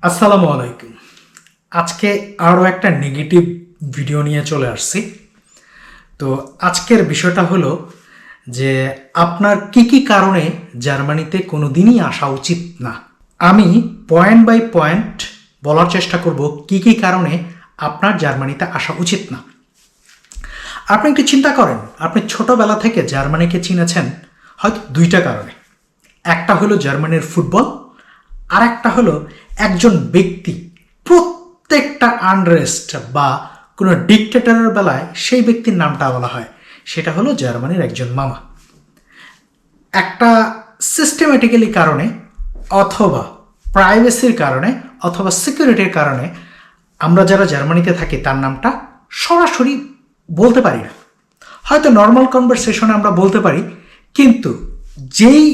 আসসালামু আলাইকুম। আজকে আরও একটা নেগেটিভ ভিডিও নিয়ে চলে আসছি। তো আজকের বিষয়টা হলো যে আপনার কি কি কারণে জার্মানিতে কোনো দিনই আসা উচিত না। আমি পয়েন্ট বাই পয়েন্ট বলার চেষ্টা করব কি কি কারণে আপনার জার্মানিতে আসা উচিত না। আপনি একটু চিন্তা করেন, আপনি ছোটবেলা থেকে জার্মানিকে চিনেছেন হয়তো দুইটা কারণে। একটা হলো জার্মানির ফুটবল, আর একটা হলো একজন ব্যক্তি প্রত্যেকটা আনরেস্ট বা কোনো ডিকটেটরের বেলায় সেই ব্যক্তির নামটা বলা হয়, সেটা হলো জার্মানির একজন মামা। একটা সিস্টেমেটিক্যালি কারণে অথবা প্রাইভেসির কারণে অথবা সিকিউরিটির কারণে আমরা যারা জার্মানিতে থাকি তার নামটা সরাসরি বলতে পারি না। হয়তো নর্মাল কনভারসেশনে আমরা বলতে পারি, কিন্তু যেই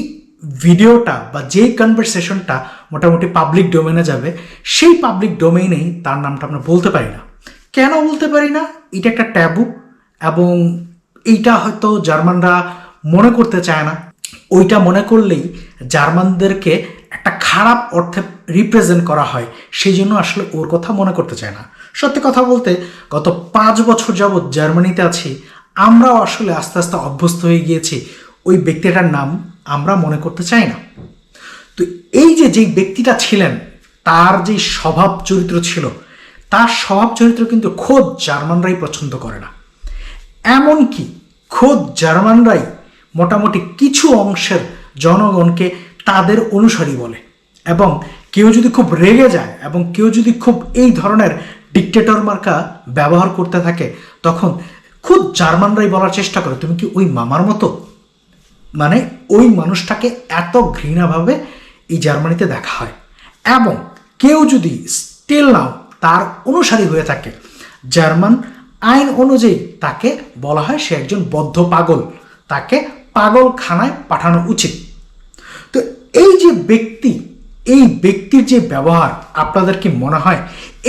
ভিডিওটা বা যেই কনভারসেশনটা মোটামুটি পাবলিক ডোমেনে যাবে, সেই পাবলিক ডোমেইনেই তার নামটা আমরা বলতে পারি না। কেন বলতে পারি না? এটা একটা ট্যাবু, এবং এইটা হয়তো জার্মানরা মনে করতে চায় না। ওইটা মনে করলেই জার্মানদেরকে একটা খারাপ অর্থে রিপ্রেজেন্ট করা হয়, সেই জন্য আসলে ওর কথা মনে করতে চায় না। সত্যি কথা বলতে, গত 5 বছর যাবৎ জার্মানিতে আছি, আমরাও আসলে আস্তে আস্তে অভ্যস্ত হয়ে গিয়েছি ওই ব্যক্তিটার নাম আমরা মনে করতে চাই না। তো এই যে যেই ব্যক্তিটা ছিলেন, তার যে স্বভাব চরিত্র ছিল, তার স্বভাব চরিত্র কিন্তু খোদ জার্মানরাই পছন্দ করে না। এমনকি খোদ জার্মানরাই মোটামুটি কিছু অংশের জনগণকে তাদের অনুসারী বলে। এবং কেউ যদি খুব রেগে যায় এবং কেউ যদি খুব এই ধরনের ডিকটেটর মার্কা ব্যবহার করতে থাকে, তখন খুব জার্মানরাই বলার চেষ্টা করে, তুমি কি ওই মামার মতো? মানে ওই মানুষটাকে এত ঘৃণাভাবে এই জার্মানিতে দেখা হয়। এবং কেউ যদি স্টিল নাও তার অনুসারী হয়ে থাকে, জার্মান আইন অনুযায়ী তাকে বলা হয় সে একজন বদ্ধ পাগল, তাকে পাগলখানায় পাঠানো উচিত। তো এই যে ব্যক্তি, এই ব্যক্তির যে ব্যবহার, আপনাদের কি মনে হয়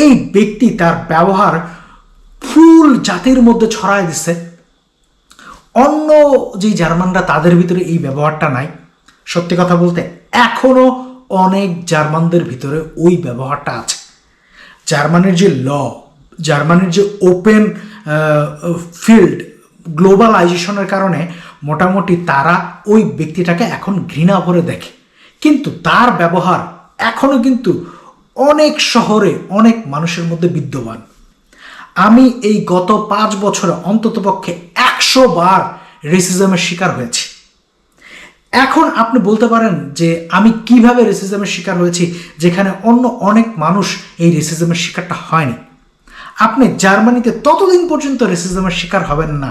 এই ব্যক্তি তার ব্যবহার ফুল জাতির মধ্যে ছড়ায় দিচ্ছে? অন্য যে জার্মানরা তাদের ভিতরে এই ব্যবহারটা নাই। সত্যি কথা বলতে এখনো অনেক জার্মানদের ভিতরে ওই ব্যবহারটা আছে। জার্মানির যে জার্মানির যে ওপেন ফিল্ড গ্লোবালাইজেশনের কারণে মোটামুটি তারা ওই ব্যক্তিটাকে এখন ঘৃণা ভরে দেখে, কিন্তু তার ব্যবহার এখনো কিন্তু অনেক শহরে অনেক মানুষের মধ্যে বিদ্যমান। আমি এই গত 5 বছরে অন্ততপক্ষে 100 বার রেসিজমের শিকার হয়েছি। এখন আপনি বলতে পারেন যে আমি কিভাবে রেসিজমের শিকার হয়েছি, যেখানে অন্য অনেক মানুষ এই রেসিজমের শিকারটা হয়নি। আপনি জার্মানিতে ততদিন পর্যন্ত রেসিজমের শিকার হবেন না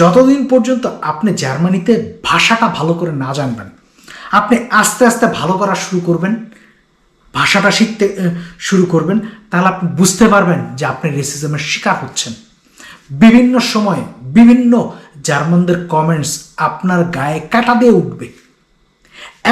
যতদিন পর্যন্ত আপনি জার্মানিতে ভাষাটা ভালো করে না জানবেন। আপনি আস্তে আস্তে ভালো করা শুরু করবেন, ভাষাটা শিখতে শুরু করবেন, তাহলে আপনি বুঝতে পারবেন যে আপনি রেসিজমের শিকার হচ্ছেন। বিভিন্ন সময়ে বিভিন্ন জার্মানদের কমেন্টস আপনার গায়ে কাটা দিয়ে উঠবে।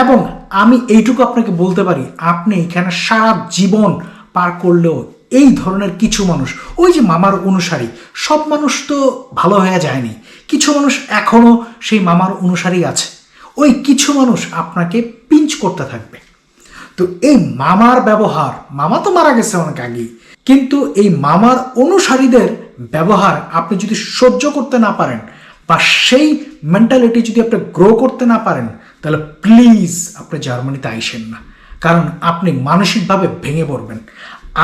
এবং আমি এইটুকু আপনাকে বলতে পারি, আপনি এখানে সারা জীবন পার করলেও এই ধরনের কিছু মানুষ, ওই যে মামার অনুসারী, সব মানুষ তো ভালো হয়ে যায়নি, কিছু মানুষ এখনও সেই মামার অনুসারী আছে। ওই কিছু মানুষ আপনাকে পিঞ্চ করতে থাকবে। তো এই মামার ব্যবহার, মামা তো মারা গেছে অনেক আগেই, কিন্তু এই মামার অনুসারীদের ব্যবহার আপনি যদি সহ্য করতে না পারেন বা সেই মেন্টালিটি যদি আপনি গ্রো করতে না পারেন, তাহলে প্লিজ আপনি জার্মানিতে আইসেন না, কারণ আপনি মানসিকভাবে ভেঙে পড়বেন।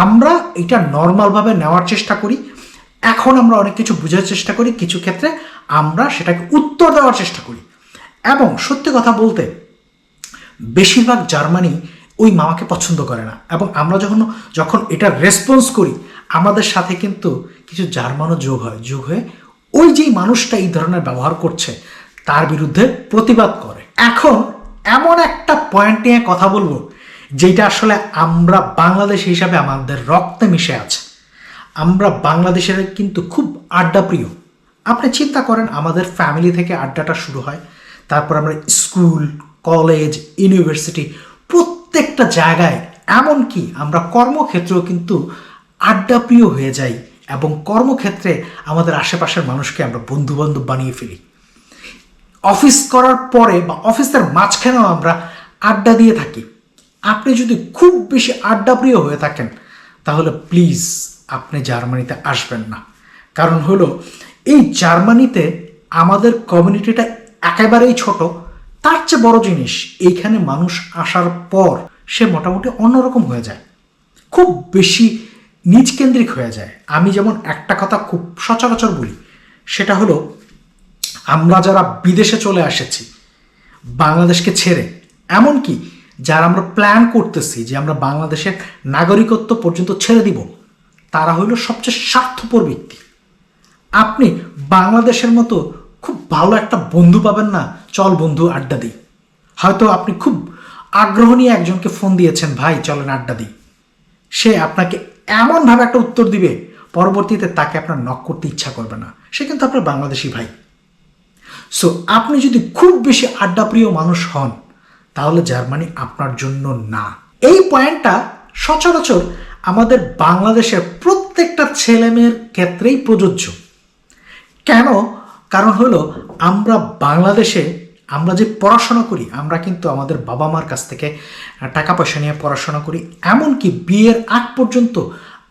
আমরা এটা নর্মালভাবে নেওয়ার চেষ্টা করি, এখন আমরা অনেক কিছু বোঝার চেষ্টা করি, কিছু ক্ষেত্রে আমরা সেটাকে উত্তর দেওয়ার চেষ্টা করি। এবং সত্যি কথা বলতে বেশিরভাগ জার্মানি ওই মামাকে পছন্দ করে না, এবং আমরা যখন এটা রেসপন্স করি, আমাদের সাথে কিন্তু কিছু জার্মানও যোগ হয়ে ওই যেই মানুষটা এই ধরনের ব্যবহার করছে তার বিরুদ্ধে প্রতিবাদ করে। এখন এমন একটা পয়েন্ট নিয়ে কথা বলবো যেটা আসলে আমরা বাংলাদেশ হিসাবে আমাদের রক্তে মিশে আছে। আমরা বাংলাদেশের কিন্তু খুব আড্ডা প্রিয়। আপনি চিন্তা করেন, আমাদের ফ্যামিলি থেকে আড্ডাটা শুরু হয়, তারপর আমরা স্কুল, কলেজ, ইউনিভার্সিটি, প্রত্যেকটা জায়গায়, এমনকি আমরা কর্মক্ষেত্রেও কিন্তু আড্ডা প্রিয় হয়ে যাই, এবং কর্মক্ষেত্রে আমাদের আশেপাশের মানুষকে আমরা বন্ধুবান্ধব বানিয়ে ফেলি। অফিস করার পরে বা অফিসের মাঝখানেও আমরা আড্ডা দিয়ে থাকি। আপনি যদি খুব বেশি আড্ডাপ্রিয় হয়ে থাকেন তাহলে প্লিজ আপনি জার্মানিতে আসবেন না। কারণ হলো এই জার্মানিতে আমাদের কমিউনিটিটা একেবারেই ছোট। তার চেয়ে বড় জিনিস, এইখানে মানুষ আসার পর সে মোটামুটি অন্যরকম হয়ে যায়, খুব বেশি নিজকেন্দ্রিক হয়ে যায়। আমি যেমন একটা কথা খুব সচরাচর বলি, সেটা হলো আমরা যারা বিদেশে চলে এসেছি বাংলাদেশকে ছেড়ে, এমনকি যারা আমরা প্ল্যান করতেছি যে আমরা বাংলাদেশের নাগরিকত্ব পর্যন্ত ছেড়ে দিব, তারা হইল সবচেয়ে স্বার্থপর ব্যক্তি। আপনি বাংলাদেশের মতো খুব ভালো একটা বন্ধু পাবেন না, চল বন্ধু আড্ডা দিই। হয়তো আপনি খুব আগ্রহ নিয়ে একজনকে ফোন দিয়েছেন, ভাই চলেন আড্ডা দিই, সে আপনাকে এমনভাবে একটা উত্তর দিবে, পরবর্তীতে তাকে আপনার নক করতে ইচ্ছা করবে না। সে কিন্তু আপনার বাংলাদেশি ভাই। সো আপনি যদি খুব বেশি আড্ডাপ্রিয় মানুষ হন তাহলে জার্মানি আপনার জন্য না। এই পয়েন্টটা সচরাচর আমাদের বাংলাদেশের প্রত্যেকটা ছেলেমেয়ের ক্ষেত্রেই প্রযোজ্য। কেন? কারণ হলো আমরা বাংলাদেশে আমরা যে পড়াশোনা করি, আমরা কিন্তু আমাদের বাবা মার কাছ থেকে টাকা পয়সা নিয়ে পড়াশোনা করি। এমনকি বিয়ের আগ পর্যন্ত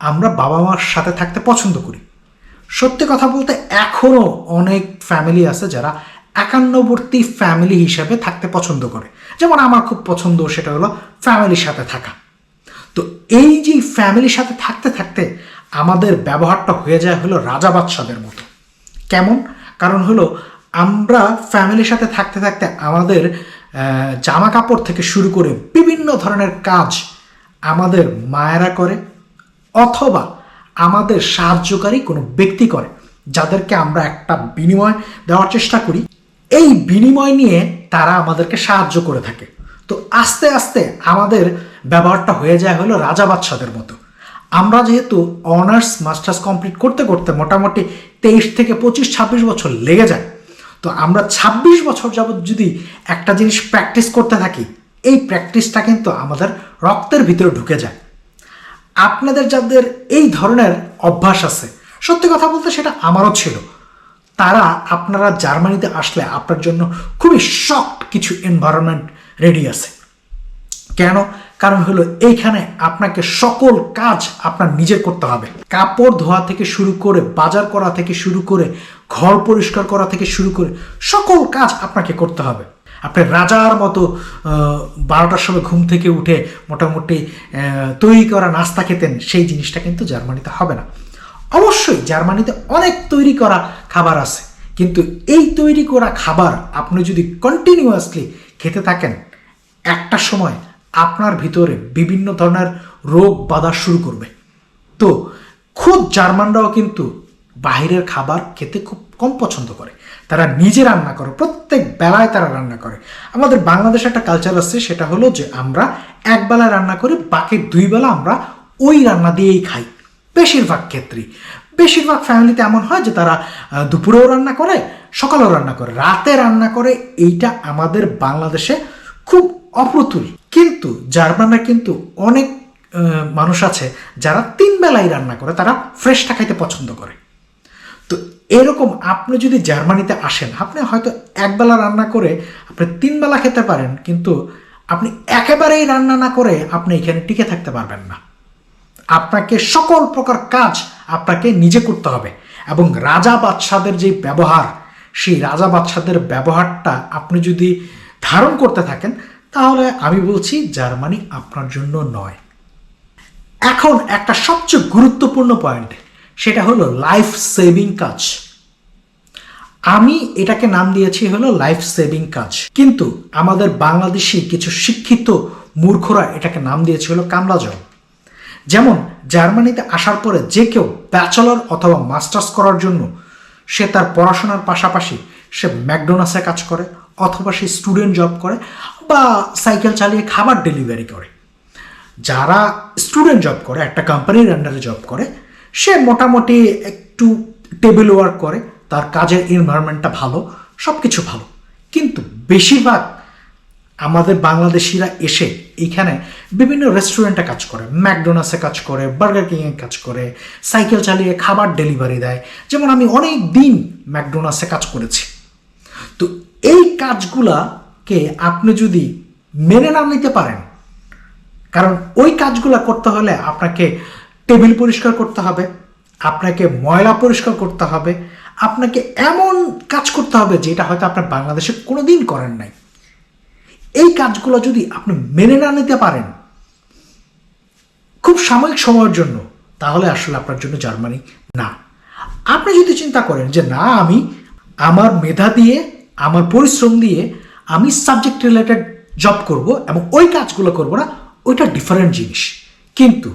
আমরা বাবা মার সাথে থাকতে পছন্দ করি। সত্যি কথা বলতে এখনও অনেক ফ্যামিলি আছে যারা একান্নবর্তী ফ্যামিলি হিসাবে থাকতে পছন্দ করে। যেমন আমার খুব পছন্দ, সেটা হলো ফ্যামিলির সাথে থাকা। তো এই যে ফ্যামিলির সাথে থাকতে থাকতে আমাদের ব্যবহারটা হয়ে যায় হলো রাজা বাদশাদের মতো। কেমন? কারণ হলো আমরা ফ্যামিলির সাথে থাকতে থাকতে আমাদের জামা কাপড় থেকে শুরু করে বিভিন্ন ধরনের কাজ আমাদের মায়েরা করে, অথবা আমাদের সাহায্যকারী কোনো ব্যক্তি করে, যাদেরকে আমরা একটা বিনিময় দেওয়ার চেষ্টা করি। এই বিনিময় নিয়ে তারা আমাদেরকে সাহায্য করে থাকে। তো আস্তে আস্তে আমাদের ব্যবহারটা হয়ে যায় হলো রাজা বাদশাদের মতো। আমরা যেহেতু অনার্স মাস্টার্স কমপ্লিট করতে করতে মোটামুটি 23 থেকে 25-26 বছর লেগে যায়, তো আমরা 26 বছর যাবৎ যদি একটা জিনিস প্র্যাকটিস করতে থাকি, এই প্র্যাকটিসটা কিন্তু আমাদের রক্তের ভিতরে ঢুকে যায়। আপনাদের যাদের এই ধরনের অভ্যাস আছে, সত্যি কথা বলতে সেটা আমারও ছিল, তারা আপনারা জার্মানিতে আসলে আপনার জন্য খুবই শক্ট কিছু এনভায়রনমেন্ট রেডি আছে। কেন? কারণ হলো এইখানে আপনাকে সকল কাজ আপনার নিজের করতে হবে। কাপড় ধোয়া থেকে শুরু করে, বাজার করা থেকে শুরু করে, ঘর পরিষ্কার করা থেকে শুরু করে সকল কাজ আপনাকে করতে হবে। আপনি রাজার মতো 12টার সময় ঘুম থেকে উঠে মোটামুটি তৈরি করা নাস্তা খেতেন, সেই জিনিসটা কিন্তু জার্মানিতে হবে না। অবশ্যই জার্মানিতে অনেক তৈরি করা খাবার আছে, কিন্তু এই তৈরি করা খাবার আপনি যদি কন্টিনিউয়াসলি খেতে থাকেন, একটা সময় আপনার ভিতরে বিভিন্ন ধরনের রোগ বাধা শুরু করবে। তো খুব জার্মানরাও কিন্তু বাইরের খাবার খেতে খুব কম পছন্দ করে। তারা নিজে রান্না করে, প্রত্যেক বেলায় তারা রান্না করে। আমাদের বাংলাদেশে একটা কালচার আছে, সেটা হলো যে আমরা এক বেলা রান্না করি, বাকি 2 বেলা আমরা ওই রান্না দিয়েই খাই। বেশিরভাগ ক্ষেত্রেই, বেশিরভাগ ফ্যামিলিতে এমন হয় যে তারা দুপুরেও রান্না করে, সকালেও রান্না করে, রাতে রান্না করে। এইটা আমাদের বাংলাদেশে খুব অপ্রতুল। কিন্তু জার্মানরা কিন্তু অনেক মানুষ আছে যারা 3 বেলাই রান্না করে, তারা ফ্রেশটা খাইতে পছন্দ করে। তো এরকম আপনি যদি জার্মানিতে আসেন, আপনি হয়তো একবেলা রান্না করে আপনি 3 বেলা খেতে পারেন, কিন্তু আপনি একেবারেই রান্না না করে আপনি এখানে টিকে থাকতে পারবেন না। আপনাকে সকল প্রকার কাজ আপনাকে নিজে করতে হবে। এবং রাজা বাদশাদের যে ব্যবহার, সেই রাজা বাদশাদের ব্যবহারটা আপনি যদি ধারণ করতে থাকেন, তাহলে আমি বলছি জার্মানি আপনার জন্য নয়। এখন একটা সবচেয়ে গুরুত্বপূর্ণ পয়েন্ট, সেটা হলো লাইফ সেভিং কাজ। আমি এটাকে নাম দিয়েছি হলো লাইফ সেভিং কাজ, কিন্তু আমাদের বাংলাদেশি কিছু শিক্ষিত মূর্খরা এটাকে নাম দিয়েছে হলো কামলা জব। যেমন জার্মানিতে আসার পরে যে কেউ ব্যাচেলর অথবা মাস্টার্স করার জন্য সে তার পড়াশোনার পাশাপাশি সে ম্যাকডোনাল্ডসে কাজ করে, অথবা সে স্টুডেন্ট জব করে, বা সাইকেল চালিয়ে খাবার ডেলিভারি করে। যারা স্টুডেন্ট জব করে, একটা কোম্পানির আন্ডারে জব করে, সে মোটামুটি একটু টেবিল ওয়ার্ক করে, তার কাজের এনভায়রনমেন্টটা ভালো, সব কিছু ভালো। কিন্তু বেশিরভাগ আমাদের বাংলাদেশিরা এসে এইখানে বিভিন্ন রেস্টুরেন্টে কাজ করে, ম্যাকডোনাল্ডসে কাজ করে, বার্গার কিংয়ে কাজ করে, সাইকেল চালিয়ে খাবার ডেলিভারি দেয়। যেমন আমি অনেক দিন ম্যাকডোনাল্ডসে কাজ করেছি। তো এই কাজগুলাকে আপনি যদি মেনে না নিতে পারেন, কারণ ওই কাজগুলো করতে হলে আপনাকে টেবিল পরিষ্কার করতে হবে, আপনাকে ময়লা পরিষ্কার করতে হবে, আপনাকে এমন কাজ করতে হবে যেটা হয়তো আপনার বাংলাদেশে কোনোদিন করেন নাই। এই কাজগুলো যদি আপনি মেনে না নিতে পারেন খুব সাময়িক সময়ের জন্য, তাহলে আসলে আপনার জন্য জার্মানি না। আপনি যদি চিন্তা করেন যে না, আমি আমার মেধা দিয়ে, আমার পরিশ্রম দিয়ে আমি সাবজেক্ট রিলেটেড জব করব এবং ওই কাজগুলো করব না, ওইটা ডিফারেন্ট জিনিস। কিন্তু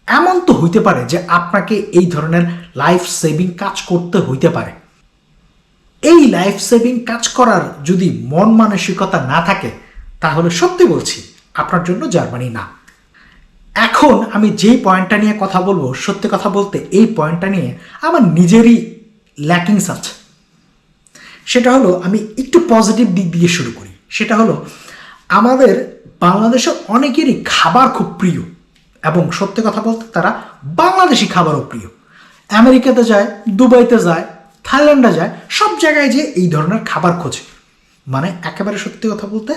এমন তো হইতে পারে যে আপনাকে এই ধরনের লাইফ সেভিং কাজ করতে হইতে পারে। এই লাইফ সেভিং কাজ করার যদি মন মানসিকতা না থাকে, তাহলে সত্যি বলছি আপনার জন্য জার্মানি না। এখন আমি যেই পয়েন্টটা নিয়ে কথা বলবো, সত্যি কথা বলতে এই পয়েন্টটা নিয়ে আমার নিজেরই ল্যাকিংস আছে। সেটা হলো, আমি একটু পজিটিভ দিক দিয়ে শুরু করি। সেটা হলো, আমাদের বাংলাদেশের অনেকেরই খাবার খুব প্রিয় এবং সত্যি কথা বলতে তারা বাংলাদেশি খাবারও প্রিয়। আমেরিকাতে যায়, দুবাইতে যায়, থাইল্যান্ডে যায়, সব জায়গায় যে এই ধরনের খাবার খোঁজে। মানে একেবারে সত্যি কথা বলতে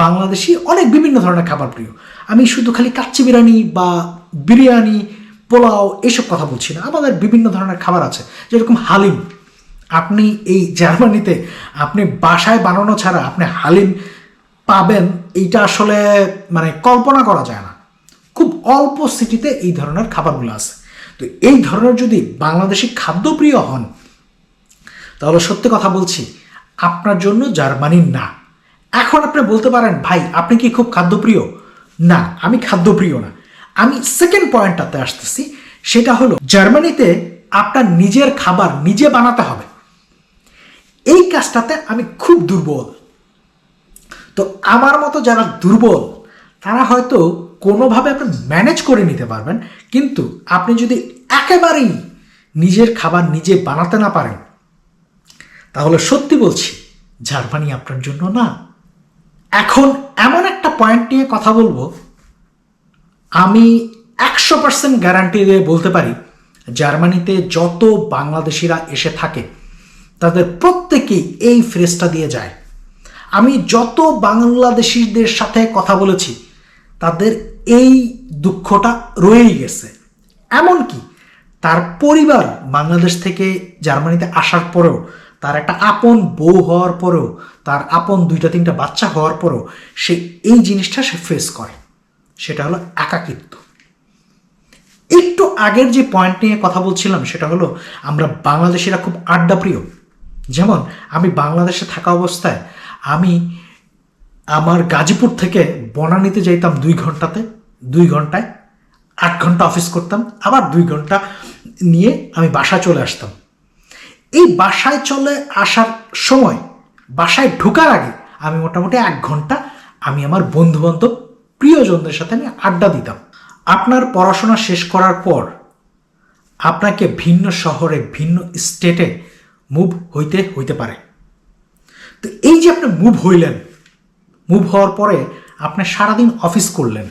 বাংলাদেশি অনেক বিভিন্ন ধরনের খাবার প্রিয়। আমি শুধু খালি কাচ্চি বিরিয়ানি বা বিরিয়ানি, পোলাও এইসব কথা বলছি না। আমাদের বিভিন্ন ধরনের খাবার আছে, যেরকম হালিম। আপনি এই জার্মানিতে আপনি বাসায় বানানো ছাড়া আপনি হালিম পাবেন, এইটা আসলে মানে কল্পনা করা যায় না। খুব অল্প সিটিতে এই ধরনের খাবারগুলো আছে। তো এই ধরনের যদি বাংলাদেশি খাদ্যপ্রিয় হন, তাহলে সত্যি কথা বলছি আপনার জন্য জার্মানি না। এখন আপনি বলতে পারেন, ভাই আপনি কি খুব খাদ্যপ্রিয়? না, আমি খাদ্যপ্রিয় না। আমি সেকেন্ড পয়েন্টটাতে আসতেছি। সেটা হলো, জার্মানিতে আপনার নিজের খাবার নিজে বানাতে হবে। এই কাজটাতে আমি খুব দুর্বল। তো আমার মতো যারা দুর্বল, তারা হয়তো কোনোভাবে আপনি ম্যানেজ করে নিতে পারবেন, কিন্তু আপনি যদি একেবারেই নিজের খাবার নিজে বানাতে না পারেন, তাহলে সত্যি বলছি জার্মানি আপনার জন্য না। এখন এমন একটা পয়েন্ট নিয়ে কথা বলবো, আমি 100% গ্যারান্টি দিয়ে বলতে পারি, জার্মানিতে যত বাংলাদেশিরা এসে থাকে তাদের প্রত্যেকেই এই ফ্রেজটা দিয়ে যায়। আমি যত বাংলাদেশিদের সাথে কথা বলেছি, তাদের এই দুঃখটা রয়েই গেছে। এমনকি তার পরিবার বাংলাদেশ থেকে জার্মানিতে আসার পরেও, তার একটা আপন বউ হওয়ার পরেও, তার আপন 2-3টা বাচ্চা হওয়ার পরেও সে এই জিনিসটা সে ফেস করে। সেটা হলো একাকিত্ব। একটু আগের যে পয়েন্ট নিয়ে কথা বলছিলাম, সেটা হলো আমরা বাংলাদেশিরা খুব আড্ডাপ্রিয়। যেমন আমি বাংলাদেশে থাকা অবস্থায় আমি আমার গাজীপুর থেকে বনানীতে যাইতাম 2 ঘন্টায় 8 ঘন্টা অফিস করতাম, আবার 2 ঘন্টা নিয়ে আমি বাসায় চলে আসতাম। এই বাসায় চলে আসার সময়, বাসায় ঢোকার আগে আমি মোটামুটি 1 ঘন্টা আমি আমার বন্ধুবান্ধব, প্রিয়জনদের সাথে আমি আড্ডা দিতাম। আপনার পড়াশোনা শেষ করার পর আপনাকে ভিন্ন শহরে, ভিন্ন স্টেটে মুভ হইতে পারে। তো এই যে আপনি মুভ হইলেন, মুভ হওয়ার পরে আপনি সারাদিন অফিস করলেন।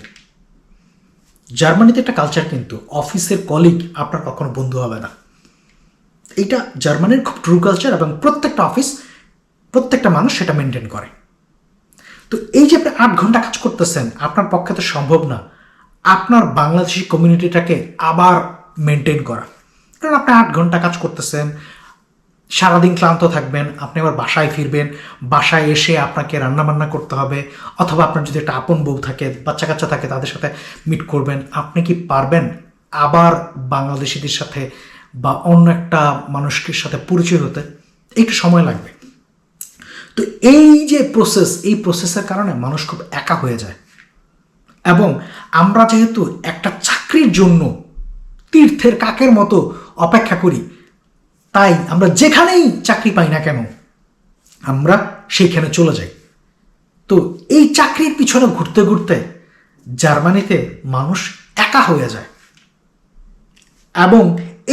জার্মানিতে একটা কালচার, কিন্তু অফিসের কলিগ আপনার কখনো বন্ধু হবে না। এটা জার্মানির খুব ট্রু কালচার এবং প্রত্যেকটা অফিস, প্রত্যেকটা মানুষ সেটা মেনটেন করে। তো এই যে আপনি 8 ঘন্টা কাজ করতেছেন, আপনার পক্ষে তো সম্ভব না আপনার বাংলাদেশি কমিউনিটিটাকে আবার মেনটেন করা। কারণ আপনি 8 ঘন্টা কাজ করতেছেন, সারাদিন ক্লান্ত থাকবেন, আপনি আবার বাসায় ফিরবেন, বাসায় এসে আপনাকে রান্নাবান্না করতে হবে, অথবা আপনার যদি একটা আপন বউ থাকে, বাচ্চা কাচ্চা থাকে, তাদের সাথে মিট করবেন। আপনি কি পারবেন আবার বাংলাদেশিদের সাথে বা অন্য একটা মানুষের সাথে পরিচয় হতে? একটু সময় লাগবে। তো এই যে প্রসেস, এই প্রসেসের কারণে মানুষ খুব একা হয়ে যায়। এবং আমরা যেহেতু একটা চাকরির জন্য তীর্থের কাকের মতো অপেক্ষা করি, তাই আমরা যেখানেই চাকরি পাই না কেন আমরা সেইখানে চলে যাই। তো এই চাকরির পিছনে ঘুরতে ঘুরতে জার্মানিতে মানুষ একা হয়ে যায়। এবং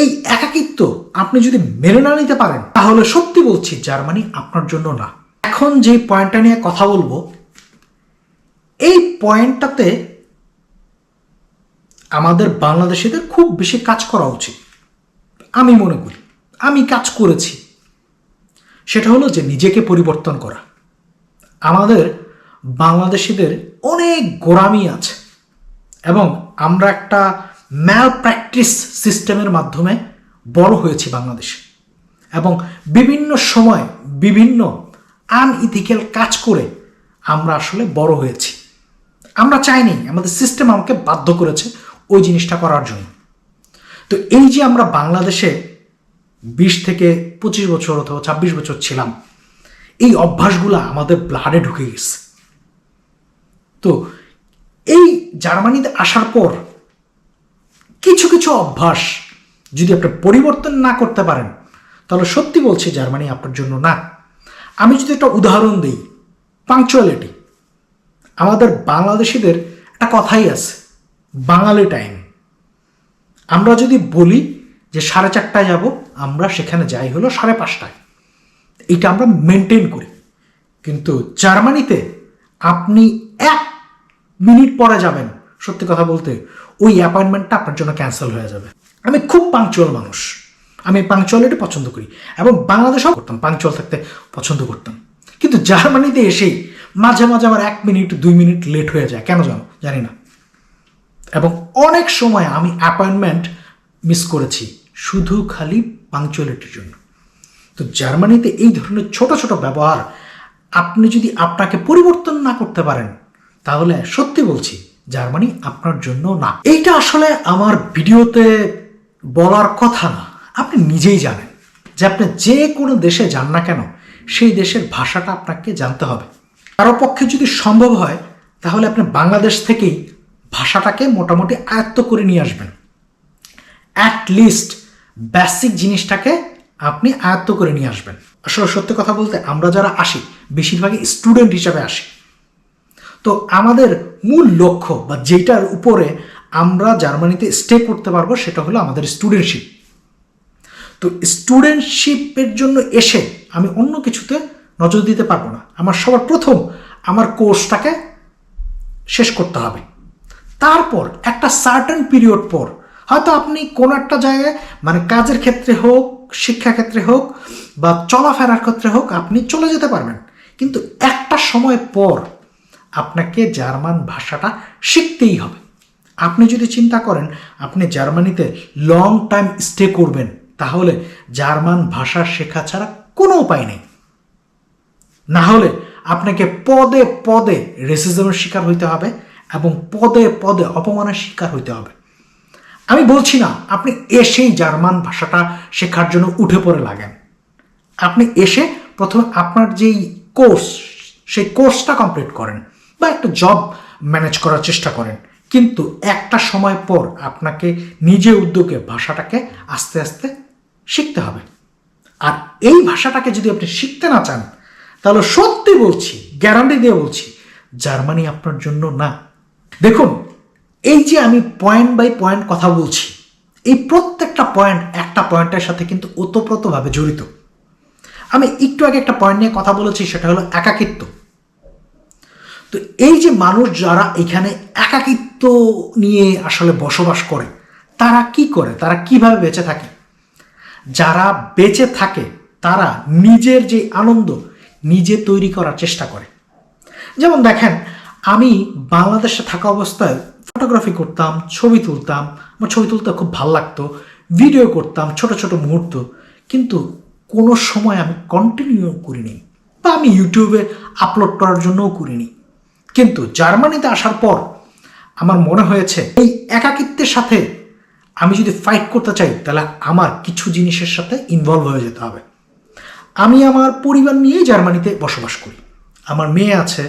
এই একাকিত্ব আপনি যদি মেনে না নিতে পারেন, তাহলে সত্যি বলছি জার্মানি আপনার জন্য না। এখন যে পয়েন্টটা নিয়ে কথা বলবো, এই পয়েন্টটাতে আমাদের বাংলাদেশিদের খুব বেশি কাজ করা উচিত। আমি মনে করি, আমি কাজ করেছি। সেটা হলো যে নিজেকে পরিবর্তন করা। আমাদের বাংলাদেশিদের অনেক গোঁড়ামি আছে, এবং আমরা একটা ম্যাল প্র্যাকটিস সিস্টেমের মাধ্যমে বড় হয়েছি বাংলাদেশে, এবং বিভিন্ন সময় বিভিন্ন আনইথিক্যাল কাজ করে আমরা আসলে বড় হয়েছি। আমরা চাইনি, আমাদের সিস্টেম আমাকে বাধ্য করেছে ওই জিনিসটা করার জন্য। তো এই যে আমরা বাংলাদেশে 20 থেকে 25 বছর অথবা 26 বছর ছিলাম, এই অভ্যাসগুলো আমাদের ব্লাডে ঢুকে গেছে। তো এই জার্মানিতে আসার পর কিছু কিছু অভ্যাস যদি আপনি পরিবর্তন না করতে পারেন, তাহলে সত্যি বলছি জার্মানি আপনার জন্য না। আমি যদি একটা উদাহরণ দিই, পাংচুয়ালিটি। আমাদের বাংলাদেশিদের একটা কথাই আছে, বাঙালি টাইম। আমরা যদি বলি যে 4:30টায় যাব, আমরা সেখানে যাই হলো 5:30টায়। এটা আমরা মেনটেন করি। কিন্তু জার্মানিতে আপনি 1 মিনিট পরে যাবেন, সত্যি কথা বলতে ওই অ্যাপয়েন্টমেন্টটা আপনার জন্য ক্যান্সেল হয়ে যাবে। আমি খুব পাংচুয়াল মানুষ, আমি পাংচুয়ালিটি পছন্দ করি, এবং বাংলাদেশেও করতাম, পাংচুয়াল থাকতে পছন্দ করতাম। কিন্তু জার্মানিতে এসেই মাঝে মাঝে আমার 1 মিনিট 2 মিনিট লেট হয়ে যায়, কেন জানি না। এবং অনেক সময় আমি অ্যাপয়েন্টমেন্ট মিস করেছি শুধু খালি পাংচুয়ালিটির জন্য। তো জার্মানিতে এই ধরনের ছোট ছোট ব্যবহার আপনি যদি আপনাকে পরিবর্তন না করতে পারেন, তাহলে সত্যি বলছি জার্মানি আপনার জন্য না। এইটা আসলে আমার ভিডিওতে বলার কথা না, আপনি নিজেই জানেন যে আপনি যে কোনো দেশে যান না কেন, সেই দেশের ভাষাটা আপনাকে জানতে হবে। কারো পক্ষে যদি সম্ভব হয়, তাহলে আপনি বাংলাদেশ থেকেই ভাষাটাকে মোটামুটি আয়ত্ত করে নিয়ে আসবেন। অ্যাটলিস্ট বেসিক জিনিসটাকে আপনি আয়ত্ত করে নিয়ে আসবেন। আসলে সত্যি কথা বলতে আমরা যারা আসি, বেশিরভাগই স্টুডেন্ট হিসাবে আসি। তো আমাদের মূল লক্ষ্য বা যেটার উপরে আমরা জার্মানিতে স্টে করতে পারবো, সেটা হলো আমাদের স্টুডেন্টশিপ। তো স্টুডেন্টশিপের জন্য এসে আমি অন্য কিছুতে নজর দিতে পারবো না। আমার সবার প্রথম আমার কোর্সটাকে শেষ করতে হবে। তারপর একটা সার্টেন পিরিয়ড পর হয়তো আপনি কোনো একটা জায়গায়, মানে কাজের ক্ষেত্রে হোক, শিক্ষাক্ষেত্রে হোক, বা চলাফেরার ক্ষেত্রে হোক, আপনি চলে যেতে পারবেন। কিন্তু একটা সময় পর আপনাকে জার্মান ভাষাটা শিখতেই হবে। আপনি যদি চিন্তা করেন আপনি জার্মানিতে লং টাইম স্টে করবেন, তাহলে জার্মান ভাষা শেখা ছাড়া কোনো উপায় নেই। না হলে আপনাকে পদে পদে রেসিজমের শিকার হইতে হবে এবং পদে পদে অপমানের শিকার হইতে হবে। আমি বলছি না আপনি এসেই জার্মান ভাষাটা শেখার জন্য উঠে পড়ে লাগেন। আপনি এসে প্রথমে আপনার যেই কোর্স, সেই কোর্সটা কমপ্লিট করেন বা একটা জব ম্যানেজ করার চেষ্টা করেন। কিন্তু একটা সময় পর আপনাকে নিজে উদ্যোগে ভাষাটাকে আস্তে আস্তে শিখতে হবে। আর এই ভাষাটাকে যদি আপনি শিখতে না চান, তাহলে সত্যি বলছি, গ্যারান্টি দিয়ে বলছি, জার্মানি আপনার জন্য না। দেখুন, এই যে আমি পয়েন্ট বাই পয়েন্ট কথা বলছি, এই প্রত্যেকটা পয়েন্ট একটা পয়েন্টের সাথে কিন্তু ওতপ্রোতভাবে জড়িত। আমি একটু আগে একটা পয়েন্ট নিয়ে কথা বলেছি, সেটা হলো একাকিত্ব। তো এই যে মানুষ যারা এখানে একাকিত্ব নিয়ে আসলে বসবাস করে, তারা কি করে, তারা কিভাবে বেঁচে থাকে? যারা বেঁচে থাকে তারা নিজের যে আনন্দ নিজে তৈরি করার চেষ্টা করে। যেমন দেখেন, আমি বাংলাদেশে থাকা অবস্থায় ফটোগ্রাফি করতাম, ছবি তুলতাম, আমার ছবি তুলতে খুব ভালো লাগতো, ভিডিও করতাম ছোট ছোট মুহূর্ত, কিন্তু কোনো সময় আমি কন্টিনিউ করিনি বা আমি ইউটিউবে আপলোড করার জন্যও করিনি। কিন্তু জার্মানিতে আসার পর আমার মনে হয়েছে এই একাকিত্বের সাথে আমি যদি ফাইট করতে চাই, তাহলে আমার কিছু জিনিসের সাথে ইনভলভ হয়ে যেতে হবে। আমি আমার পরিবার নিয়েই জার্মানিতে বসবাস করি, আমার মেয়ে আছে,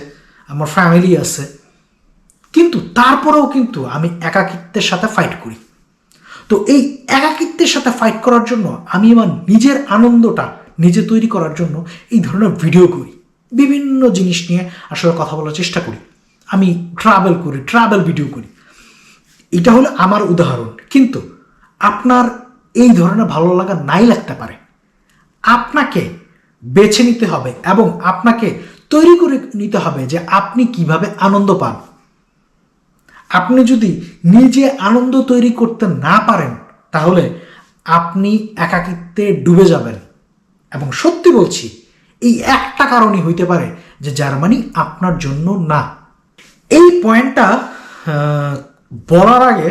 আমার ফ্যামিলি আছে, কিন্তু তারপরেও কিন্তু আমি একাকিত্বের সাথে ফাইট করি। তো এই একাকিত্বের সাথে ফাইট করার জন্য আমি আমার নিজের আনন্দটা নিজে তৈরি করার জন্য এই ধরনের ভিডিও করি, বিভিন্ন জিনিস নিয়ে আসলে কথা বলার চেষ্টা করি। আমি ট্রাভেল করি, ট্রাভেল ভিডিও করি। এটা হলো আমার উদাহরণ। কিন্তু আপনার এই ধরনের ভালো লাগা নাই লাগতে পারে। আপনাকে বেছে নিতে হবে এবং আপনাকে তৈরি করে নিতে হবে যে আপনি কিভাবে আনন্দ পান। আপনি যদি নিজে আনন্দ তৈরি করতে না পারেন, তাহলে আপনি একাকিত্বে ডুবে যাবেন। এবং সত্যি বলছি, এই একটা কারণই হইতে পারে যে জার্মানি আপনার জন্য না। এই পয়েন্টটা বলার আগে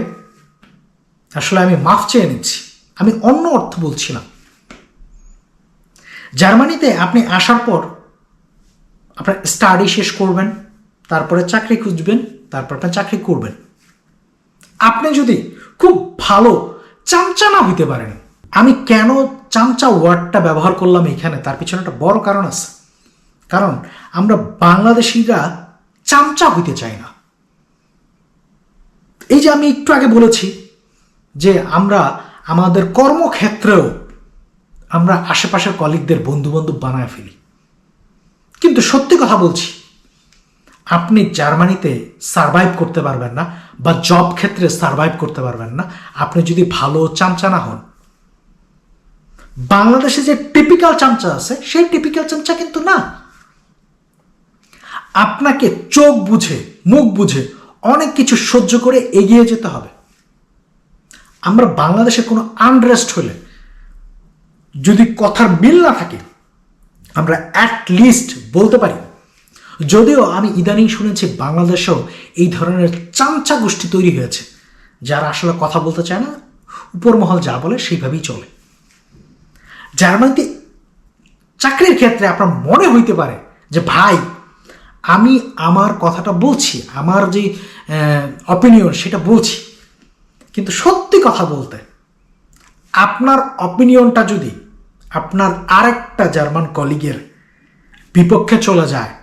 আসলে আমি মাফ চেয়ে নিচ্ছি, আমি অন্য অর্থ বলছি না। জার্মানিতে আপনি আসার পর আপনার স্টাডি শেষ করবেন, তারপরে চাকরি খুঁজবেন, তারপর আপনি চাকরি করবেন। আপনি যদি খুব ভালো চামচা না হইতে পারেন, আমি কেন চামচা ওয়ার্ডটা ব্যবহার করলাম এখানে, তার পিছনে একটা বড় কারণ আছে। কারণ আমরা বাংলাদেশিরা চামচা হইতে চাই না। এই যে আমি একটু আগে বলেছি যে আমরা আমাদের কর্মক্ষেত্রেও আমরা আশেপাশের কলিগদের বন্ধু বান্ধব বানায় ফেলি, কিন্তু সত্যি কথা বলছি, আপনি জার্মানিতে সারভাইভ করতে পারবেন না বা জব ক্ষেত্রে সারভাইভ করতে পারবেন না আপনি যদি ভালো চামচা না হন। বাংলাদেশে যে টিপিক্যাল চামচা আছে সেই টিপিক্যাল চামচা কিন্তু না। আপনাকে চোখ বুঝে মুখ বুঝে অনেক কিছু সহ্য করে এগিয়ে যেতে হবে। আমরা বাংলাদেশে কোনো আনরেস্ট হলে যদি কথার মিল না থাকে আমরা অ্যাটলিস্ট বলতে পারি। যদিও আমি ইদানিং শুনেছি বাংলাদেশেও এই ধরনের চামচা গোষ্ঠী তৈরি হয়েছে, যারা আসলে কথা বলতে চায় না, উপরমহল যা বলে সেইভাবেই চলে। জার্মানিতে চাকরির ক্ষেত্রে আপনার মনে হইতে পারে যে ভাই আমি আমার কথাটা বলছি, আমার যে অপিনিয়ন সেটা বলছি, কিন্তু সত্যি কথা বলতে আপনার অপিনিয়নটা যদি আপনার আরেকটা জার্মান কলিগের বিপক্ষে চলে যায়,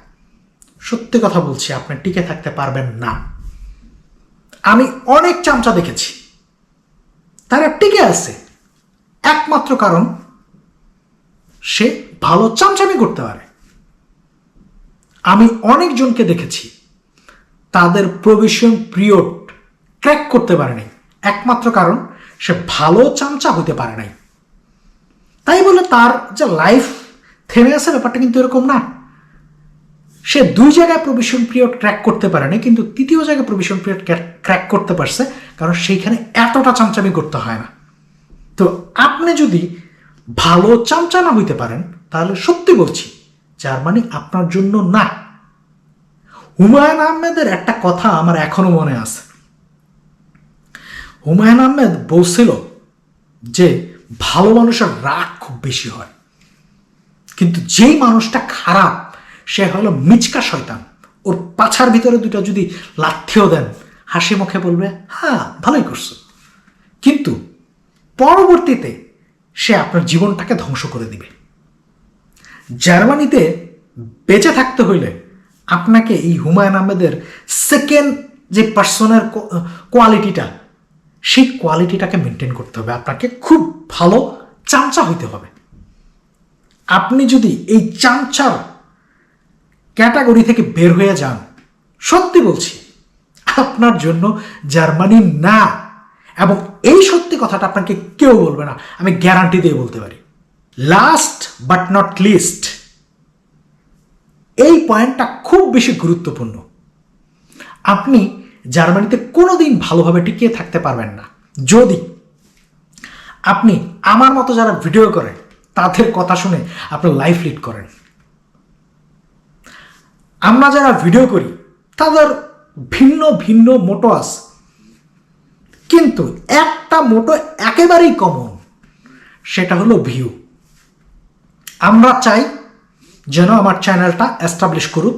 সত্যি কথা বলছি আপনি টিকে থাকতে পারবেন না। আমি অনেক চামচা দেখেছি, তারা টিকে আছে একমাত্র কারণ সে ভালো চামচামি করতে পারে। আমি অনেকজনকে দেখেছি তাদের প্রভিশন পিরিয়ড ক্র্যাক করতে পারেনি, একমাত্র কারণ সে ভালো চামচা হতে পারে নাই। তাই বলে তার যে লাইফ থেমে আছে ব্যাপারটা কিন্তু এরকম না। সে 2 জায়গায় প্রভিশন পিরিয়ড ক্র্যাক করতে পারেনি, কিন্তু 3য় জায়গায় প্রভিশন পিরিয়ড ক্র্যাক করতে পারছে, কারণ সেইখানে এতটা চামচামি করতে হয় না। তো আপনি যদি ভালো চামচা না হইতে পারেন তাহলে সত্যি বলছি জার্মানি আপনার জন্য না। হুমায়ুন আহমেদের একটা কথা আমার এখনো মনে আছে। হুমায়ুন আহমেদ বলছিল যে ভালো মানুষের রাগ খুব বেশি হয়, কিন্তু যেই মানুষটা খারাপ সে হলো মিচকা শয়তান। ওর পাছার ভিতরে 2টা যদি লাথিও দেন হাসি মুখে বলবে হ্যাঁ ভালোই করছো, কিন্তু পরবর্তীতে সে আপনার জীবনটাকে ধ্বংস করে দিবে। জার্মানিতে বেঁচে থাকতে হইলে আপনাকে এই হুমায়ুন আহমেদের সেকেন্ড যে পার্সনের কোয়ালিটিটা, সেই কোয়ালিটিটাকে মেনটেন করতে হবে। আপনাকে খুব ভালো চামচা হইতে হবে। আপনি যদি এই চামচার ক্যাটাগরি থেকে বের হয়ে যান, সত্যি বলছি আপনার জন্য জার্মানি না। এবং এই সত্যি কথাটা আপনাকে কেউ বলবে না, আমি গ্যারান্টি দিয়ে বলতে পারি। লাস্ট বাট নট লিস্ট, এই পয়েন্টটা খুব বেশি গুরুত্বপূর্ণ। আপনি জার্মানিতে কোনোদিন ভালোভাবে টিকিয়ে থাকতে পারবেন না যদি আপনি আমার মতো যারা ভিডিও করে তাদের কথা শুনে আপনার লাইফ লিড করেন। আমরা যারা ভিডিও করি তাদের ভিন্ন ভিন্ন মোটো আছে, কিন্তু একটা মোটো একেবারেই কমন, সেটা হলো ভিউ। আমরা চাই যেন আমার চ্যানেলটা এস্টাবলিশ করুক,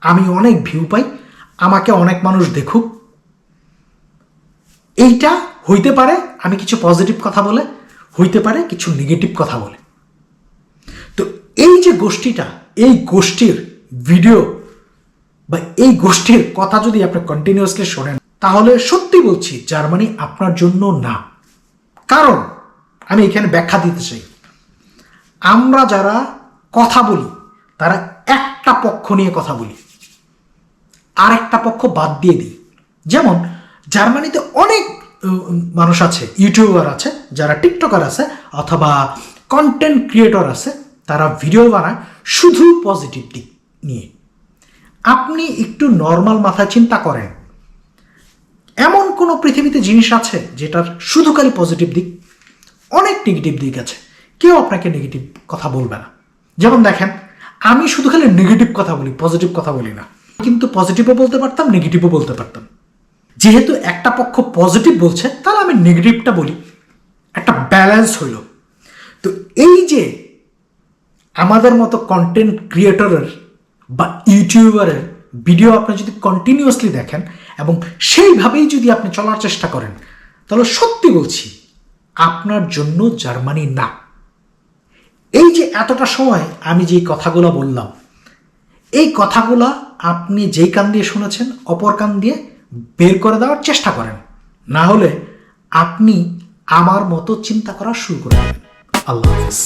আমি অনেক ভিউ পাই, আমাকে অনেক মানুষ দেখুক। এইটা হইতে পারে আমি কিছু পজিটিভ কথা বলে, হইতে পারে কিছু নেগেটিভ কথা বলে। তো এই যে গোষ্ঠীটা, এই গোষ্ঠীর ভিডিও বা এই গোষ্ঠীর কথা যদি আপনি কন্টিনিউয়াসলি শোনেন তাহলে সত্যি বলছি জার্মানি আপনার জন্য না। কারণ আমি এখানে ব্যাখ্যা দিতে চাই, আমরা যারা কথা বলি তারা একটা পক্ষ নিয়ে কথা বলি, আর একটা পক্ষ বাদ দিয়ে দিই। যেমন জার্মানিতে অনেক মানুষ আছে, ইউটিউবার আছে, যারা টিকটকার আছে অথবা কন্টেন্ট ক্রিয়েটর আছে, তারা ভিডিও বানায় শুধু পজিটিভ দিক নিয়ে। আপনি একটু নর্মাল মাথায় চিন্তা করেন, এমন কোনো পৃথিবীতে জিনিস আছে যেটার শুধু খালি পজিটিভ দিক? অনেক নেগেটিভ দিক আছে, কেউ আপনাকে নেগেটিভ কথা বলবে না। যেমন দেখেন, আমি শুধু খালি নেগেটিভ কথা বলি, পজিটিভ কথা বলি না, কিন্তু পজিটিভও বলতে পারতাম, নেগেটিভও বলতে পারতাম। যেহেতু একটা পক্ষ পজিটিভ বলছে, তাহলে আমি নেগেটিভটা বলি, একটা ব্যালেন্স হইল। তো এই যে আমাদের মতো কন্টেন্ট ক্রিয়েটরের বা ইউটিউবারের ভিডিও আপনি যদি কন্টিনিউয়াসলি দেখেন এবং সেইভাবেই যদি আপনি চলার চেষ্টা করেন, তাহলে সত্যি বলছি আপনার জন্য জার্মানি না। এই যে এতটা সময় আমি যেই কথাগুলো বললাম, এই কথাগুলো আপনি যেই কান দিয়ে শুনেছেন অপর কান দিয়ে বের করে দেওয়ার চেষ্টা করেন, না হলে আপনি আমার মতো চিন্তা করা শুরু করে দেবেন। আল্লাহ হাফেজ।